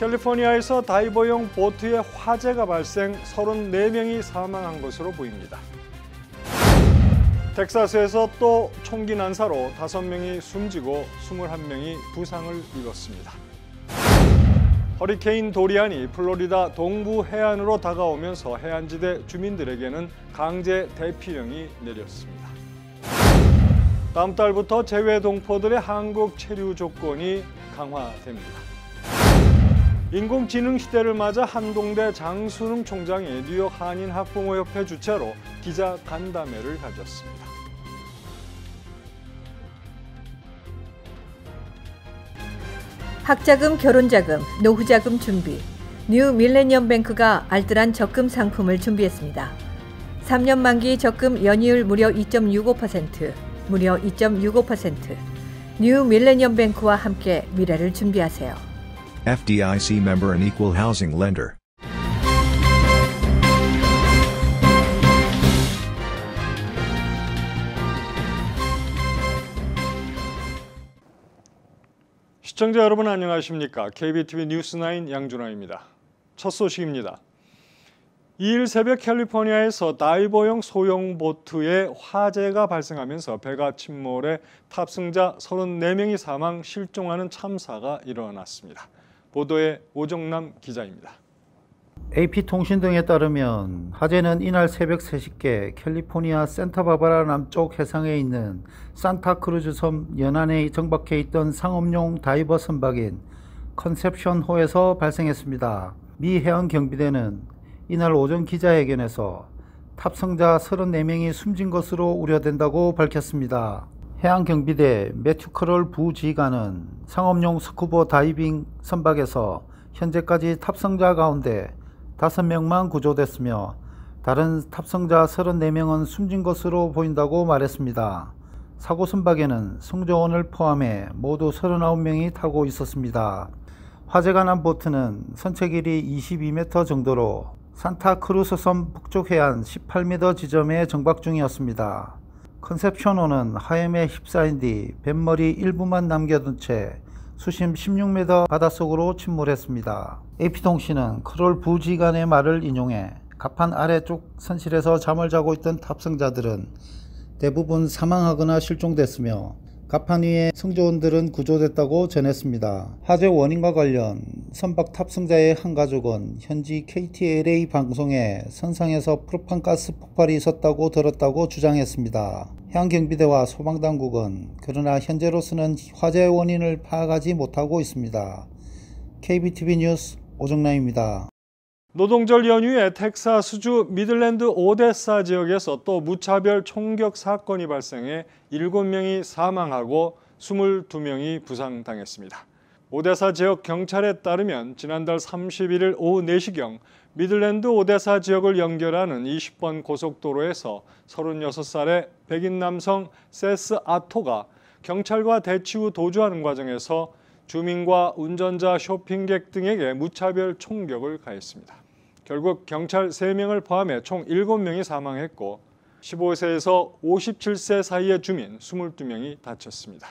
캘리포니아에서 다이버용 보트에 화재가 발생 34명이 사망한 것으로 보입니다. 텍사스에서 또 총기 난사로 5명이 숨지고 21명이 부상을 입었습니다. 허리케인 도리안이 플로리다 동부 해안으로 다가오면서 해안지대 주민들에게는 강제 대피령이 내렸습니다. 다음 달부터 재외 동포들의 한국 체류 조건이 강화됩니다. 인공지능 시대를 맞아 한동대 장순웅 총장이 뉴욕 한인학부모협회 주최로 기자 간담회를 가졌습니다. 학자금, 결혼자금, 노후자금 준비. 뉴 밀레니엄 뱅크가 알뜰한 적금 상품을 준비했습니다. 3년 만기 적금 연이율 무려 2.65%, 무려 2.65%. 뉴 밀레니엄 뱅크와 함께 미래를 준비하세요. FDIC member and equal housing lender. 시청자 여러분 안녕하십니까? KBTV 뉴스9 양준하입니다. 첫 소식입니다. 2일 새벽 캘리포니아에서 다이버용 소형 보트에 화재가 발생하면서 배가 침몰해 탑승자 34명이 사망, 실종하는 참사가 일어났습니다. 보도에 오정남 기자입니다. AP통신 등에 따르면 화재는 이날 새벽 3시께 캘리포니아 산타바바라 남쪽 해상에 있는 산타크루즈 섬 연안에 정박해 있던 상업용 다이버 선박인 컨셉션호에서 발생했습니다. 미 해양경비대는 이날 오전 기자회견에서 탑승자 34명이 숨진 것으로 우려된다고 밝혔습니다. 해양경비대 매튜 커럴 부지휘관은 상업용 스쿠버 다이빙 선박에서 현재까지 탑승자 가운데 5명만 구조됐으며 다른 탑승자 34명은 숨진 것으로 보인다고 말했습니다. 사고 선박에는 승조원을 포함해 모두 39명이 타고 있었습니다. 화재가 난 보트는 선체 길이 22m 정도로 산타크루스 섬 북쪽 해안 18m 지점에 정박 중이었습니다. 컨셉션호는 하염에 휩싸인 뒤 뱃머리 일부만 남겨둔 채 수심 16m 바닷속으로 침몰했습니다. AP통신은 크롤 부지휘관의 말을 인용해 갑판 아래쪽 선실에서 잠을 자고 있던 탑승자들은 대부분 사망하거나 실종됐으며 갑판 위의 승조원들은 구조됐다고 전했습니다. 화재 원인과 관련 선박 탑승자의 한 가족은 현지 KTLA 방송에 선상에서 프로판가스 폭발이 있었다고 들었다고 주장했습니다. 해양경비대와 소방당국은 그러나 현재로서는 화재 원인을 파악하지 못하고 있습니다. KBTV 뉴스 오정남입니다. 노동절 연휴에 텍사스주 미들랜드 오데사 지역에서 또 무차별 총격 사건이 발생해 7명이 사망하고 22명이 부상당했습니다. 오데사 지역 경찰에 따르면 지난달 31일 오후 4시경 미들랜드 오데사 지역을 연결하는 20번 고속도로에서 36살의 백인 남성 세스 아토가 경찰과 대치 후 도주하는 과정에서 주민과 운전자, 쇼핑객 등에게 무차별 총격을 가했습니다. 결국 경찰 3명을 포함해 총 7명이 사망했고 15세에서 57세 사이의 주민 22명이 다쳤습니다.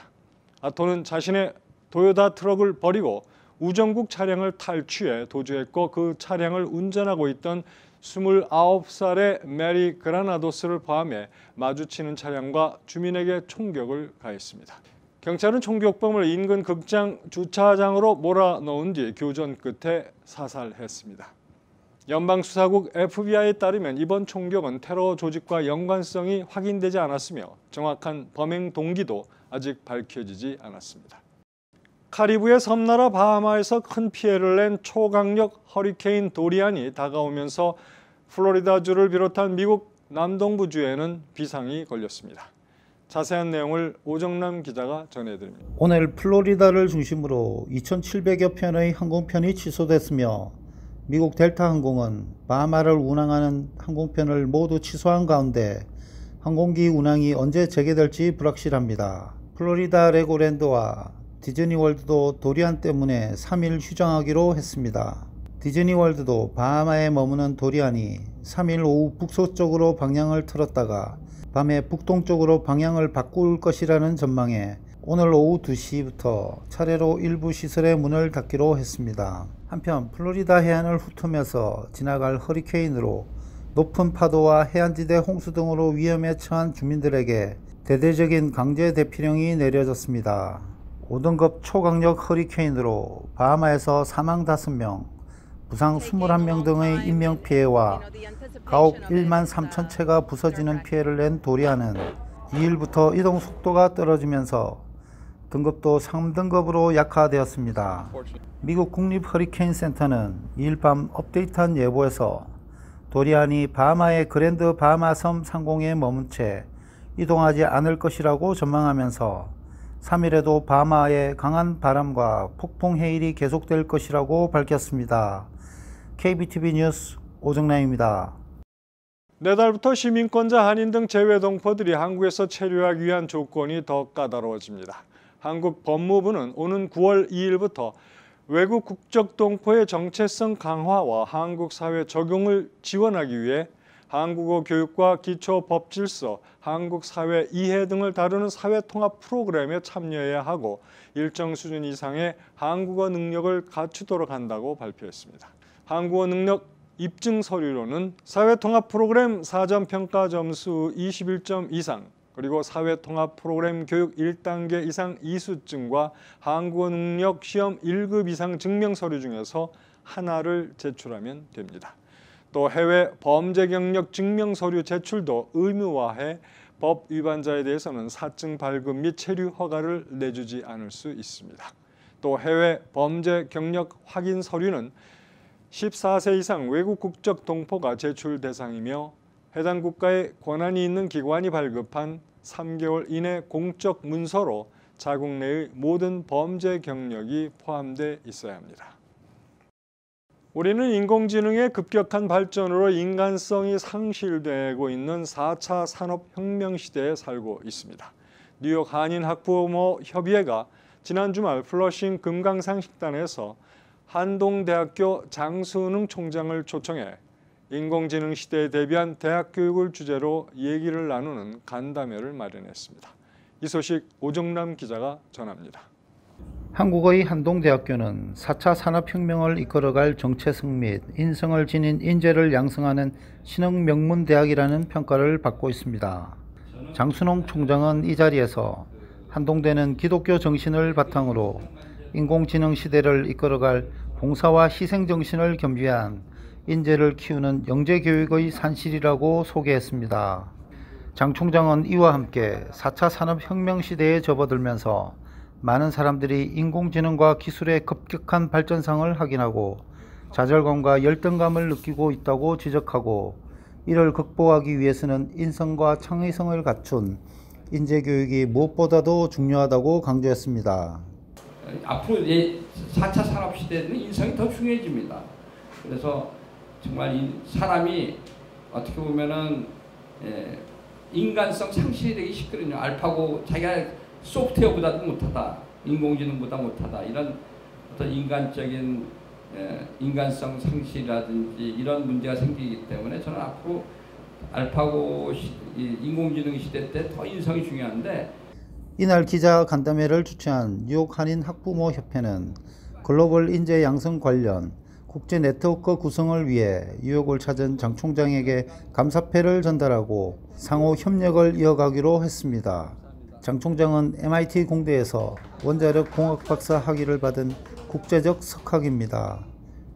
아토는 자신의 도요타 트럭을 버리고 우정국 차량을 탈취해 도주했고 그 차량을 운전하고 있던 29살의 메리 그라나도스를 포함해 마주치는 차량과 주민에게 총격을 가했습니다. 경찰은 총격범을 인근 극장 주차장으로 몰아넣은 뒤 교전 끝에 사살했습니다. 연방수사국 FBI에 따르면 이번 총격은 테러 조직과 연관성이 확인되지 않았으며 정확한 범행 동기도 아직 밝혀지지 않았습니다. 카리브해 섬나라 바하마에서 큰 피해를 낸 초강력 허리케인 도리안이 다가오면서 플로리다주를 비롯한 미국 남동부주에는 비상이 걸렸습니다. 자세한 내용을 오정남 기자가 전해드립니다. 오늘 플로리다를 중심으로 2,700여 편의 항공편이 취소됐으며 미국 델타 항공은 바하마를 운항하는 항공편을 모두 취소한 가운데 항공기 운항이 언제 재개될지 불확실합니다. 플로리다 레고랜드와 디즈니월드도 도리안 때문에 3일 휴장하기로 했습니다. 디즈니월드도 바하마에 머무는 도리안이 3일 오후 북서쪽으로 방향을 틀었다가 밤에 북동쪽으로 방향을 바꿀 것이라는 전망에 오늘 오후 2시부터 차례로 일부 시설의 문을 닫기로 했습니다. 한편 플로리다 해안을 훑으면서 지나갈 허리케인으로 높은 파도와 해안지대 홍수 등으로 위험에 처한 주민들에게 대대적인 강제 대피령이 내려졌습니다. 5등급 초강력 허리케인으로 바하마에서 사망 5명, 부상 21명 등의 인명피해와 가옥 1만 3천 채가 부서지는 피해를 낸 도리안은 2일부터 이동 속도가 떨어지면서 등급도 3등급으로 약화되었습니다. 미국 국립 허리케인 센터는 2일 밤 업데이트한 예보에서 도리안이 바하마의 그랜드 바하마 섬 상공에 머문 채 이동하지 않을 것이라고 전망하면서 3일에도 바하마에 강한 바람과 폭풍 해일이 계속될 것이라고 밝혔습니다. KBTV 뉴스 오정남입니다. 내달부터 시민권자 한인 등 재외 동포들이 한국에서 체류하기 위한 조건이 더 까다로워집니다. 한국 법무부는 오는 9월 2일부터 외국 국적 동포의 정체성 강화와 한국 사회 적용을 지원하기 위해 한국어 교육과 기초법질서, 한국 사회 이해 등을 다루는 사회통합 프로그램에 참여해야 하고 일정 수준 이상의 한국어 능력을 갖추도록 한다고 발표했습니다. 한국어 능력 입증 서류로는 사회통합 프로그램 사전평가 점수 21점 이상, 그리고 사회통합 프로그램 교육 1단계 이상 이수증과 한국어 능력 시험 1급 이상 증명서류 중에서 하나를 제출하면 됩니다. 또 해외 범죄 경력 증명서류 제출도 의무화해 법 위반자에 대해서는 사증 발급 및 체류 허가를 내주지 않을 수 있습니다. 또 해외 범죄 경력 확인 서류는 14세 이상 외국 국적 동포가 제출 대상이며 해당 국가의 권한이 있는 기관이 발급한 3개월 이내 공적 문서로 자국 내의 모든 범죄 경력이 포함되어 있어야 합니다. 우리는 인공지능의 급격한 발전으로 인간성이 상실되고 있는 4차 산업혁명 시대에 살고 있습니다. 뉴욕 한인학부모협의회가 지난 주말 플러싱 금강산 식단에서 한동대학교 장순웅 총장을 초청해 인공지능 시대에 대비한 대학 교육을 주제로 얘기를 나누는 간담회를 마련했습니다. 이 소식 오정남 기자가 전합니다. 한국의 한동대학교는 4차 산업혁명을 이끌어갈 정체성 및 인성을 지닌 인재를 양성하는 신흥 명문대학이라는 평가를 받고 있습니다. 장순홍 총장은 이 자리에서 한동대는 기독교 정신을 바탕으로 인공지능 시대를 이끌어갈 봉사와 희생정신을 겸비한 인재를 키우는 영재교육의 산실이라고 소개했습니다. 장 총장은 이와 함께 4차 산업혁명 시대에 접어들면서 많은 사람들이 인공지능과 기술의 급격한 발전상을 확인하고 좌절감과 열등감을 느끼고 있다고 지적하고 이를 극복하기 위해서는 인성과 창의성을 갖춘 인재교육이 무엇보다도 중요하다고 강조했습니다. 앞으로 4차 산업시대는 인성이 더 중요해집니다. 그래서 정말 사람이 어떻게 보면은 인간성 상실이 되기 쉽거든요. 알파고 자기가 소프트웨어보다도 못하다, 인공지능보다 못하다, 이런 어떤 인간적인 인간성 상실이라든지 이런 문제가 생기기 때문에 저는 앞으로 알파고 인공지능 시대 때 더 인성이 중요한데, 이날 기자 간담회를 주최한 뉴욕 한인 학부모 협회는 글로벌 인재 양성 관련 국제 네트워크 구성을 위해 뉴욕을 찾은 장 총장에게 감사패를 전달하고 상호 협력을 이어가기로 했습니다. 장 총장은 MIT 공대에서 원자력 공학 박사 학위를 받은 국제적 석학입니다.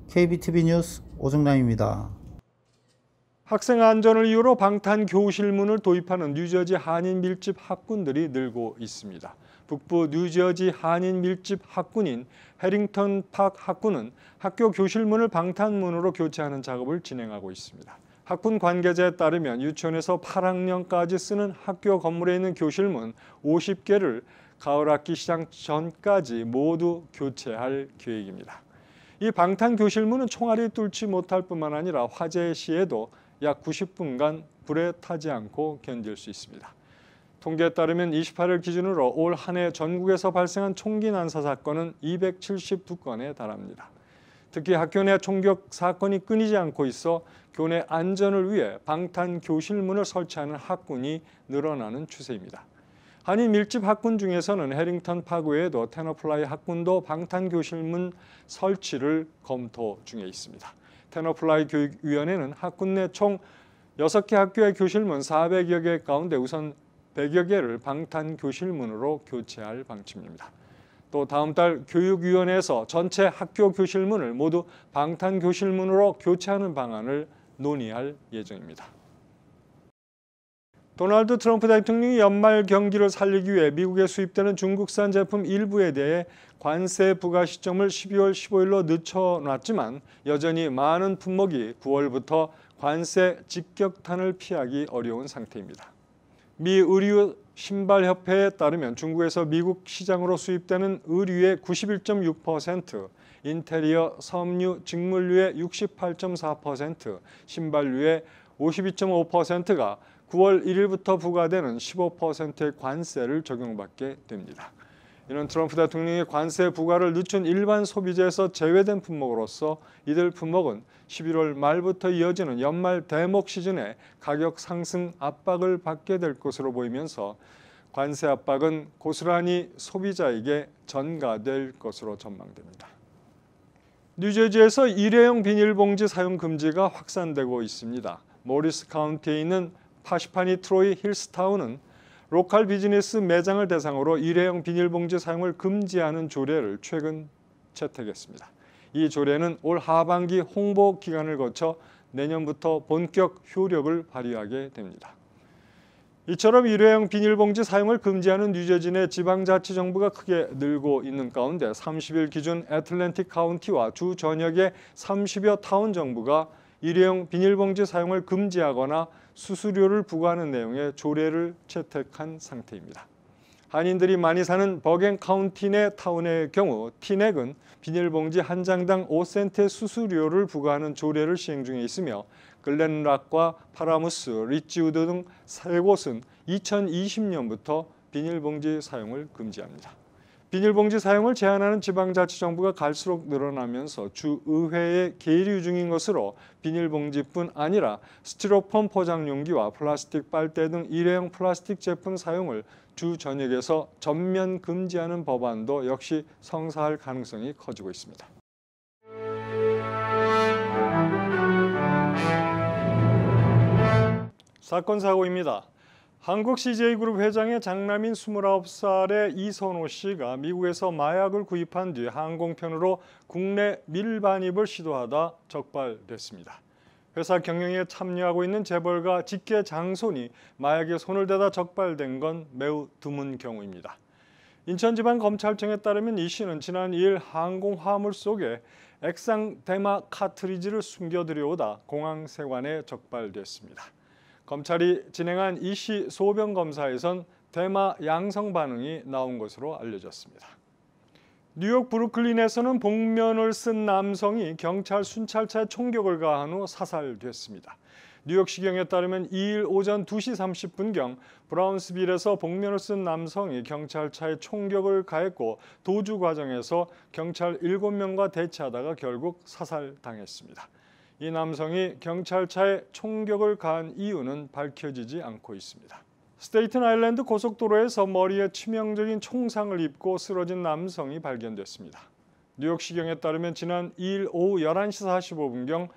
KBTV 뉴스 오정남입니다. 학생 안전을 이유로 방탄 교실문을 도입하는 뉴저지 한인 밀집 학군들이 늘고 있습니다. 북부 뉴저지 한인 밀집 학군인 해링턴 팍 학군은 학교 교실문을 방탄문으로 교체하는 작업을 진행하고 있습니다. 학군 관계자에 따르면 유치원에서 8학년까지 쓰는 학교 건물에 있는 교실문 50개를 가을 학기 시작 전까지 모두 교체할 계획입니다. 이 방탄 교실문은 총알이 뚫지 못할 뿐만 아니라 화재 시에도 약 90분간 불에 타지 않고 견딜 수 있습니다. 통계에 따르면 28일 기준으로 올 한 해 전국에서 발생한 총기 난사 사건은 272건에 달합니다. 특히 학교 내 총격 사건이 끊이지 않고 있어 교내 안전을 위해 방탄 교실문을 설치하는 학군이 늘어나는 추세입니다. 한인 밀집 학군 중에서는 해링턴 파크 외에도 테너플라이 학군도 방탄교실문 설치를 검토 중에 있습니다. 테너플라이 교육위원회는 학군 내 총 6개 학교의 교실문 400여 개 가운데 우선 100여 개를 방탄교실문으로 교체할 방침입니다. 또 다음 달 교육위원회에서 전체 학교 교실문을 모두 방탄교실문으로 교체하는 방안을 논의할 예정입니다. 도널드 트럼프 대통령이 연말 경기를 살리기 위해 미국에 수입되는 중국산 제품 일부에 대해 관세 부과 시점을 12월 15일로 늦춰놨지만 여전히 많은 품목이 9월부터 관세 직격탄을 피하기 어려운 상태입니다. 미 의류 신발협회에 따르면 중국에서 미국 시장으로 수입되는 의류의 91.6%, 인테리어, 섬유, 직물류의 68.4%, 신발류의 52.5%가 9월 1일부터 부과되는 15%의 관세를 적용받게 됩니다. 이는 트럼프 대통령의 관세 부과를 늦춘 일반 소비재에서 제외된 품목으로서 이들 품목은 11월 말부터 이어지는 연말 대목 시즌에 가격 상승 압박을 받게 될 것으로 보이면서 관세 압박은 고스란히 소비자에게 전가될 것으로 전망됩니다. 뉴저지에서 일회용 비닐봉지 사용 금지가 확산되고 있습니다. 모리스 카운티에 있는 파시파니 트로이 힐스타운은 로컬 비즈니스 매장을 대상으로 일회용 비닐봉지 사용을 금지하는 조례를 최근 채택했습니다. 이 조례는 올 하반기 홍보 기간을 거쳐 내년부터 본격 효력을 발휘하게 됩니다. 이처럼 일회용 비닐봉지 사용을 금지하는 뉴저지 내 지방자치정부가 크게 늘고 있는 가운데 30일 기준 애틀랜틱 카운티와 주 전역의 30여 타운 정부가 일회용 비닐봉지 사용을 금지하거나 수수료를 부과하는 내용의 조례를 채택한 상태입니다. 한인들이 많이 사는 버겐 카운티 내 타운의 경우 티넥은 비닐봉지 한 장당 5센트의 수수료를 부과하는 조례를 시행 중에 있으며 글렌락과 파라무스, 리치우드 등 3곳은 2020년부터 비닐봉지 사용을 금지합니다. 비닐봉지 사용을 제한하는 지방자치정부가 갈수록 늘어나면서 주의회에 계류 중인 것으로 비닐봉지뿐 아니라 스티로폼 포장용기와 플라스틱 빨대 등 일회용 플라스틱 제품 사용을 주 전역에서 전면 금지하는 법안도 역시 성사할 가능성이 커지고 있습니다. 사건 사고입니다. 한국 CJ그룹 회장의 장남인 29살의 이선호 씨가 미국에서 마약을 구입한 뒤 항공편으로 국내 밀반입을 시도하다 적발됐습니다. 회사 경영에 참여하고 있는 재벌가 직계 장손이 마약에 손을 대다 적발된 건 매우 드문 경우입니다. 인천지방검찰청에 따르면 이 씨는 지난 2일 항공 화물 속에 액상 대마 카트리지를 숨겨 들여오다 공항 세관에 적발됐습니다. 검찰이 진행한 이 씨 소변 검사에선 대마 양성 반응이 나온 것으로 알려졌습니다. 뉴욕 브루클린에서는 복면을 쓴 남성이 경찰 순찰차에 총격을 가한 후 사살됐습니다. 뉴욕시경에 따르면 2일 오전 2시 30분경 브라운스빌에서 복면을 쓴 남성이 경찰차에 총격을 가했고 도주 과정에서 경찰 7명과 대치하다가 결국 사살당했습니다. 이 남성이 경찰차에 총격을 가한 이유는 밝혀지지 않고 있습니다. 스테이튼 아일랜드 고속도로에서 머리에 치명적인 총상을 입고 쓰러진 남성이 발견됐습니다. 뉴욕시경에 따르면 지난 2일 오후 11시 45분경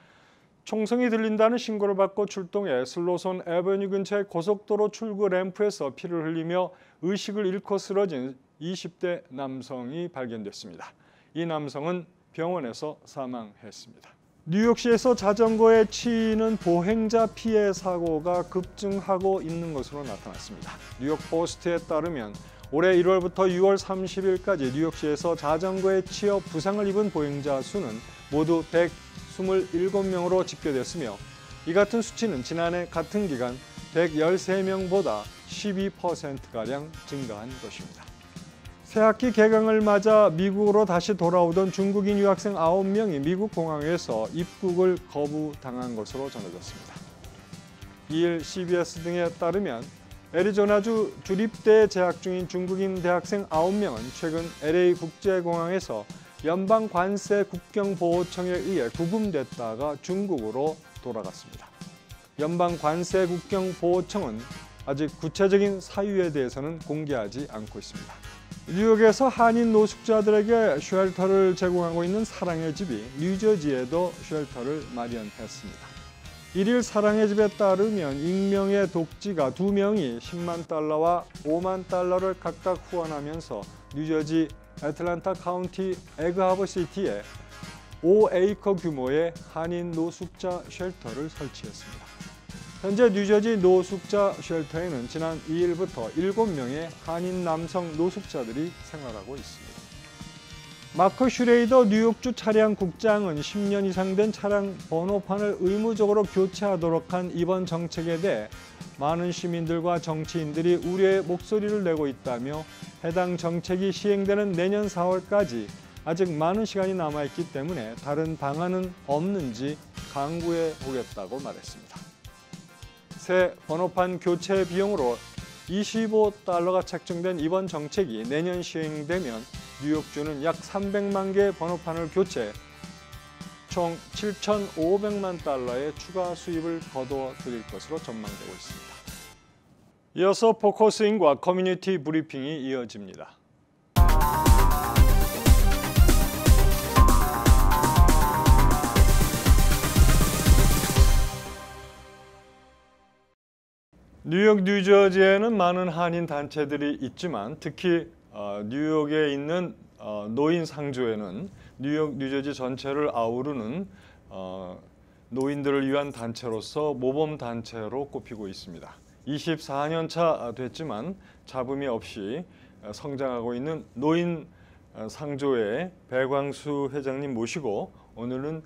총성이 들린다는 신고를 받고 출동해 슬로손 애버뉴 근처의 고속도로 출구 램프에서 피를 흘리며 의식을 잃고 쓰러진 20대 남성이 발견됐습니다. 이 남성은 병원에서 사망했습니다. 뉴욕시에서 자전거에 치이는 보행자 피해 사고가 급증하고 있는 것으로 나타났습니다. 뉴욕 포스트에 따르면 올해 1월부터 6월 30일까지 뉴욕시에서 자전거에 치여 부상을 입은 보행자 수는 모두 127명으로 집계됐으며 이 같은 수치는 지난해 같은 기간 113명보다 12%가량 증가한 것입니다. 새학기 개강을 맞아 미국으로 다시 돌아오던 중국인 유학생 9명이 미국 공항에서 입국을 거부당한 것으로 전해졌습니다. 2일 CBS 등에 따르면 애리조나주 주립대에 재학 중인 중국인 대학생 9명은 최근 LA 국제공항에서 연방관세 국경보호청에 의해 구금됐다가 중국으로 돌아갔습니다. 연방관세 국경보호청은 아직 구체적인 사유에 대해서는 공개하지 않고 있습니다. 뉴욕에서 한인 노숙자들에게 쉘터를 제공하고 있는 사랑의 집이 뉴저지에도 쉘터를 마련했습니다. 1일 사랑의 집에 따르면 익명의 독지가 2명이 10만 달러와 5만 달러를 각각 후원하면서 뉴저지 애틀랜타 카운티 에그하버 시티에 5에이커 규모의 한인 노숙자 쉘터를 설치했습니다. 현재 뉴저지 노숙자 쉘터에는 지난 2일부터 7명의 한인 남성 노숙자들이 생활하고 있습니다. 마크 슈레이더 뉴욕주 차량국장은 10년 이상 된 차량 번호판을 의무적으로 교체하도록 한 이번 정책에 대해 많은 시민들과 정치인들이 우려의 목소리를 내고 있다며 해당 정책이 시행되는 내년 4월까지 아직 많은 시간이 남아있기 때문에 다른 방안은 없는지 강구해 보겠다고 말했습니다. 새 번호판 교체 비용으로 $25가 책정된 이번 정책이 내년 시행되면 뉴욕주는 약 300만 개의 번호판을 교체, 총 $7,500만 추가 수입을 거둬 들일 것으로 전망되고 있습니다. 이어서 포커스인과 커뮤니티 브리핑이 이어집니다. 뉴욕, 뉴저지에는 많은 한인 단체들이 있지만 특히 뉴욕에 있는 노인 상조회는 뉴욕, 뉴저지 전체를 아우르는 노인들을 위한 단체로서 모범 단체로 꼽히고 있습니다. 24년 차 됐지만 잡음이 없이 성장하고 있는 노인 상조회 배광수 회장님 모시고 오늘은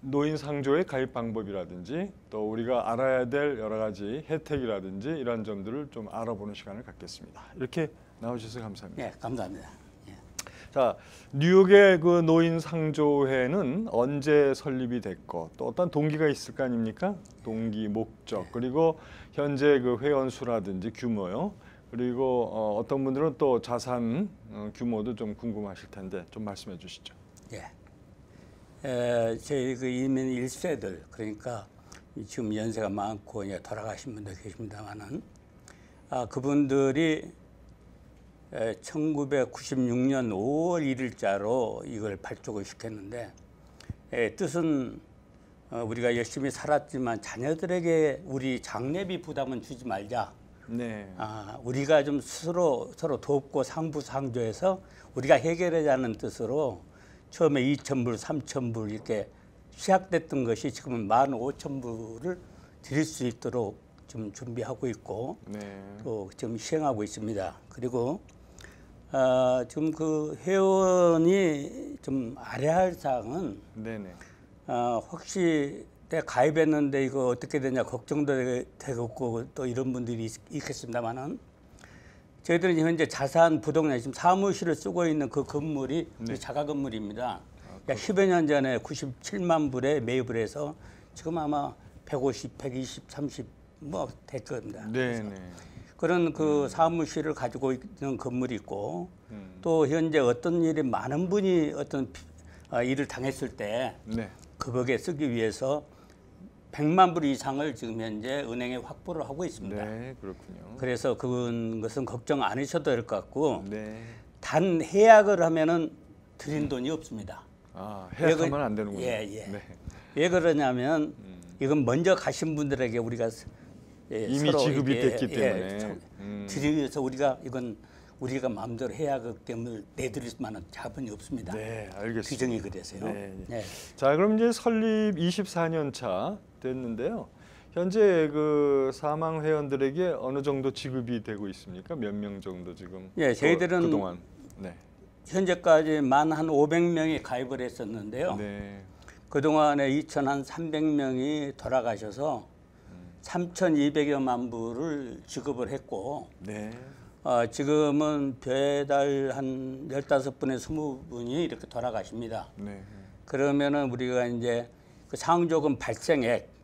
노인 상조의 가입 방법이라든지 또 우리가 알아야 될 여러 가지 혜택이라든지 이런 점들을 좀 알아보는 시간을 갖겠습니다. 이렇게 나오셔서 감사합니다. 네, 감사합니다. 예. 자, 뉴욕의 그 노인 상조회는 언제 설립이 됐고 또 어떤 동기가 있을 거 아닙니까? 동기, 목적, 그리고 현재 그 회원 수라든지 규모요. 그리고 어떤 분들은 또 자산 규모도 좀 궁금하실 텐데 좀 말씀해 주시죠. 예. 저희 그 이민 1세들 그러니까 지금 연세가 많고 이제 돌아가신 분도 계십니다만은 그분들이 1996년 5월 1일자로 이걸 발족을 시켰는데 뜻은 우리가 열심히 살았지만 자녀들에게 우리 장례비 부담은 주지 말자. 네. 우리가 좀 스스로 서로 돕고 상부상조해서 우리가 해결하자는 뜻으로 처음에 2,000불, 3,000불 이렇게 시작됐던 것이 지금은 15,000불을 드릴 수 있도록 좀 준비하고 있고 네. 또 지금 시행하고 있습니다. 그리고 지금 그 회원이 좀 알아야 할 사항은 네네. 혹시 내가 가입했는데 이거 어떻게 되냐 걱정도 되고 또 이런 분들이 있겠습니다만은 저희들은 현재 자산 부동산 지금 사무실을 쓰고 있는 그 건물이 네. 자가 건물입니다. 약 10여 년 전에 97만 불에 매입을 해서 지금 아마 150, 120, 30 뭐 될 겁니다. 네네. 그런 그 사무실을 가지고 있는 건물이 있고 또 현재 어떤 일이 많은 분이 어떤 일을 당했을 때 네. 그벽에 쓰기 위해서 100만 불 이상을 지금 현재 은행에 확보를 하고 있습니다. 네, 그렇군요. 그래서 그것은 걱정 안 하셔도 될 것 같고 네. 단 해약을 하면은 드린 돈이 없습니다. 해약하면 안 되는군요. 예, 예. 네. 왜 그러냐면 이건 먼저 가신 분들에게 우리가 이미 서로 지급이 이게, 됐기 때문에 드리기 위해서 우리가 마음대로 해약금을 내드릴 만한 자본이 없습니다. 네, 알겠습니다. 규정이 그래서요. 네. 네. 자, 그럼 이제 설립 24년 차 됐는데요. 현재 그 사망 회원들에게 어느 정도 지급이 되고 있습니까? 몇 명 정도 지금? 예, 저희들은 그동안 네. 현재까지 만 한 500명이 가입을 했었는데요. 네. 그동안에 2,300명이 돌아가셔서 3,200여만 불을 지급을 했고 네. 지금은 배달 한 15분에 20분이 이렇게 돌아가십니다. 네. 그러면은 우리가 이제 그 상조금 발생액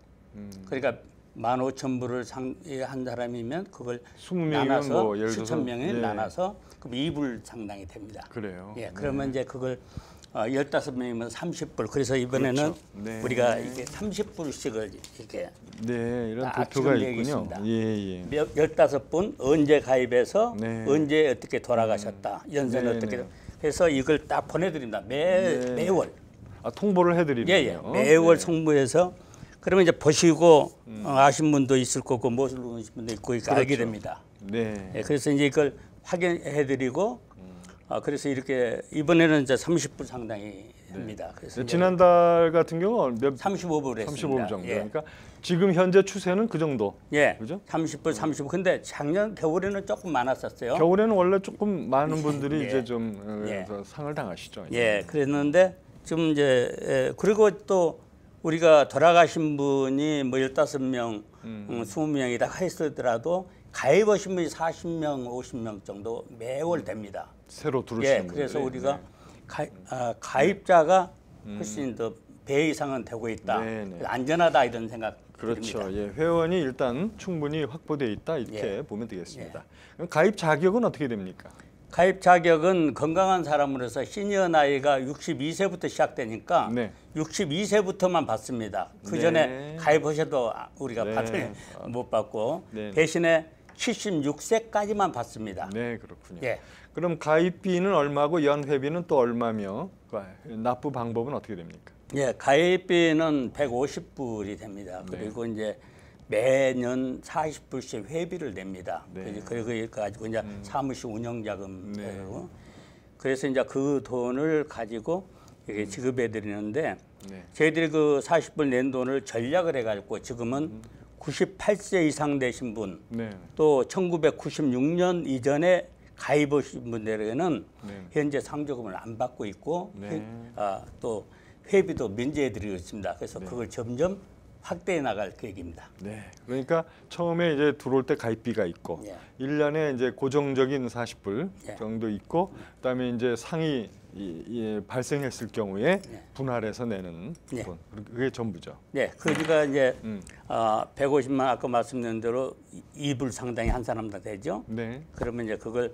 그러니까 15,000불을 한 사람이면 그걸 20명이면 나눠서 뭐 예를 들어서 7,000명에 네. 나눠서 그럼 2불 상당이 됩니다. 그래요. 예, 그러면 이제 그걸 15명이면 30불. 그래서 이번에는 그렇죠. 네. 우리가 이게 30불씩을 이렇게 네, 이런 딱 도표가 지금 있군요. 얘기했습니다. 예, 예. 15분 언제 가입해서 네. 언제 어떻게 돌아가셨다. 연세는 네, 어떻게 네. 해서 이걸 딱 보내드립니다. 매월. 아, 통보를 예, 해드리는군요. 매월 네. 송부해서 그러면 이제 보시고 아신 분도 있을 거고 모르는 분도 있고 이렇게 알게 그렇죠. 됩니다. 네. 예, 그래서 이제 이걸 확인해드리고 그래서 이렇게 이번에는 이제 30불 상당히 됩니다. 그래서 네, 지난달 같은 경우 몇 35불 했습니다. 35불 정도. 예. 그러니까 지금 현재 추세는 그 정도. 예, 그죠? 30불, 35불. 근데 작년 겨울에는 조금 많았었어요. 겨울에는 원래 조금 많은 분들이 예. 이제 좀 예. 상을 당하시죠. 예, 그랬는데 지금 이제 그리고 또 우리가 돌아가신 분이 뭐 15명, 20명이다 했더라도 가입하신 분이 40명, 50명 정도 매월 됩니다. 새로 들으시는 예, 분들이. 그래서 우리가 네. 가입자가 훨씬 더 배 이상은 되고 있다. 네, 네. 안전하다 이런 생각 그렇죠. 듭니다. 예, 회원이 일단 충분히 확보돼 있다 이렇게 예. 보면 되겠습니다. 그럼 가입 자격은 어떻게 됩니까? 가입 자격은 건강한 사람으로서 시니어 나이가 62세부터 시작되니까 네. 62세부터만 받습니다. 그 네. 전에 가입하셔도 우리가 네. 못 받고 네. 대신에 76세까지만 받습니다. 네, 그렇군요. 예. 그럼 가입비는 얼마고 연회비는 또 얼마며 납부 방법은 어떻게 됩니까? 예, 가입비는 150불이 됩니다. 네. 그리고 이제 매년 40불씩 회비를 냅니다. 네. 그리고 가지고 이제 사무실 운영자금 네. 되고 그래서 이제 그 돈을 가지고 이게 지급해 드리는데 네. 저희들이 그 40불 낸 돈을 전략을 해가지고 지금은 98세 이상 되신 분, 네. 또 1996년 이전에 가입하신 분들에게는 네. 현재 상조금을 안 받고 있고 네. 또 회비도 면제해드리고 있습니다. 그래서 그걸 점점 확대해 나갈 계획입니다. 네. 그러니까 처음에 이제 들어올 때 가입비가 있고 예. 1년에 이제 고정적인 40불 예. 정도 있고 그다음에 이제 상이 발생했을 경우에 예. 분할해서 내는 예. 돈. 그게 전부죠. 네, 그러니까 이제 음. 150만 아까 말씀드린 대로 2불 상당히 한 사람당 되죠. 네. 그러면 이제 그걸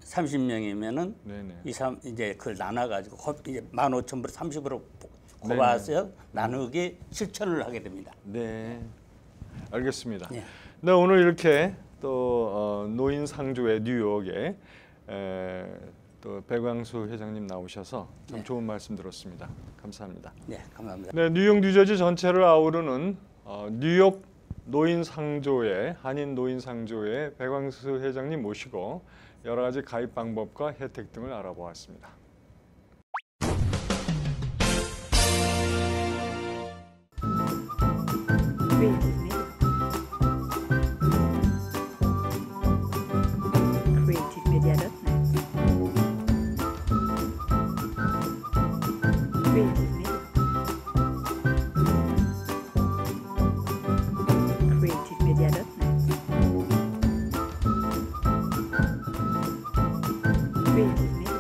30명이면은 네네. 이제 그걸 나눠가지고 이제 15,000불 30으로 곱아서 나누기 실천을 하게 됩니다. 네. 알겠습니다. 예. 네, 오늘 이렇게 또 노인 상조회 뉴욕에 또 백광수 회장님 나오셔서 참 좋은 말씀 들었습니다. 감사합니다. 네, 감사합니다. 네, 뉴욕 뉴저지 전체를 아우르는 뉴욕 노인 상조회 한인 노인 상조회 백광수 회장님 모시고 여러 가지 가입 방법과 혜택 등을 알아보았습니다. creativemedia.net. creativemedia.net. creativemedia.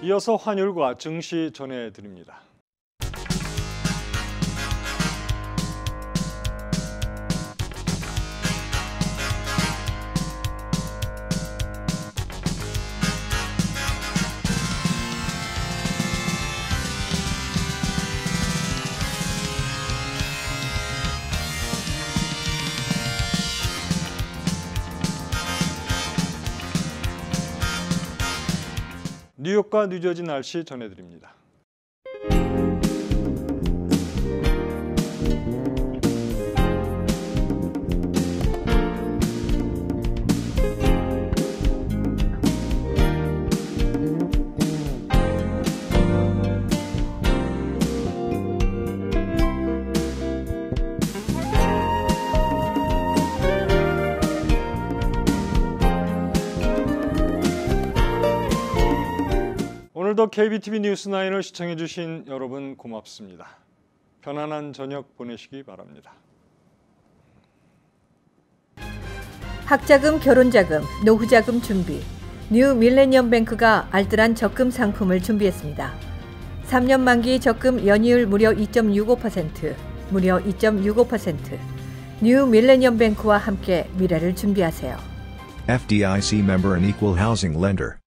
이어서 환율과 증시 전해드립니다. 뉴욕과 뉴저지 날씨 전해드립니다. 오늘도 KBTV 뉴스9을 시청해주신 여러분 고맙습니다. 편안한 저녁 보내시기 바랍니다. 학자금, 결혼자금, 노후자금 준비. 뉴 밀레니엄 뱅크가 알뜰한 적금 상품을 준비했습니다. 3년 만기 적금 연이율 무려 2.65%, 무려 2.65%. 뉴 밀레니엄 뱅크와 함께 미래를 준비하세요. FDIC member and equal housing lender.